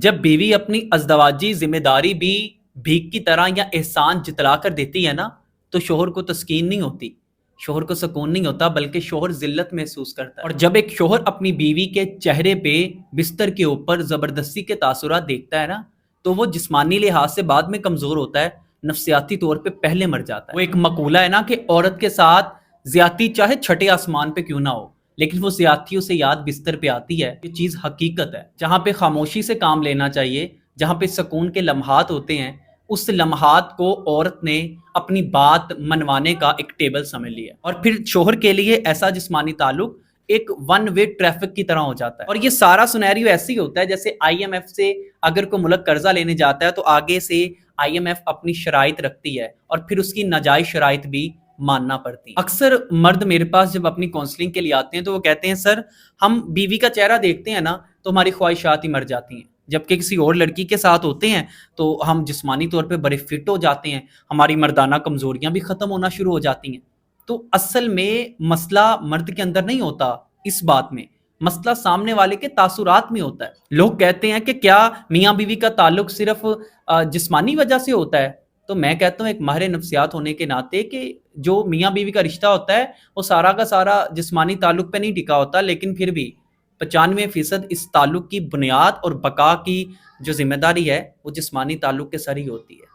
جب بیوی اپنی ازدواجی ذمہ داری بھی بھیک کی طرح یا احسان جتلا کر دیتی ہے نا، تو شوہر کو تسکین نہیں ہوتی، شوہر کو سکون نہیں ہوتا، بلکہ شوہر ذلت محسوس کرتا ہے۔ اور جب ایک شوہر اپنی بیوی کے چہرے پہ بستر کے اوپر زبردستی کے تاثرات دیکھتا ہے نا، تو وہ جسمانی لحاظ سے بعد میں کمزور ہوتا ہے، نفسیاتی طور پہ پہلے مر جاتا ہے۔ وہ ایک مقولہ ہے نا کہ عورت کے ساتھ زیادتی چاہے چھٹے آسمان پہ کیوں نہ ہو، لیکن وہ زیادتی اسے یاد بستر پہ آتی ہے۔ یہ چیز حقیقت ہے، جہاں پہ خاموشی سے کام لینا چاہیے، جہاں پہ سکون کے لمحات ہوتے ہیں، اس لمحات کو عورت نے اپنی بات منوانے کا ایک ٹیبل سمجھ لیا، اور پھر شوہر کے لیے ایسا جسمانی تعلق ایک ون وے ٹریفک کی طرح ہو جاتا ہے۔ اور یہ سارا سنیریو ایسے ہی ہوتا ہے جیسے آئی ایم ایف سے اگر کوئی ملک قرضہ لینے جاتا ہے تو آگے سے آئی ایم ایف اپنی شرائط رکھتی ہے اور پھر اس کی ناجائز شرائط بھی ماننا پڑتی۔ اکثر مرد میرے پاس جب اپنی کونسلنگ کے لیے آتے ہیں تو وہ کہتے ہیں سر ہم بیوی کا چہرہ دیکھتے ہیں نا تو ہماری خواہشات ہی مر جاتی ہیں، جبکہ کسی اور لڑکی کے ساتھ ہوتے ہیں تو ہم جسمانی طور پہ بڑے فٹ ہو جاتے ہیں، ہماری مردانہ کمزوریاں بھی ختم ہونا شروع ہو جاتی ہیں۔ تو اصل میں مسئلہ مرد کے اندر نہیں ہوتا، اس بات میں مسئلہ سامنے والے کے تاثرات میں ہوتا ہے۔ لوگ کہتے ہیں کہ کیا میاں بیوی کا تعلق صرف جسمانی وجہ سے ہوتا ہے؟ تو میں کہتا ہوں ایک ماہر نفسیات ہونے کے ناطے کہ جو میاں بیوی کا رشتہ ہوتا ہے وہ سارا کا سارا جسمانی تعلق پہ نہیں ٹکا ہوتا، لیکن پھر بھی 95% اس تعلق کی بنیاد اور بقا کی جو ذمہ داری ہے وہ جسمانی تعلق کے سر ہی ہوتی ہے۔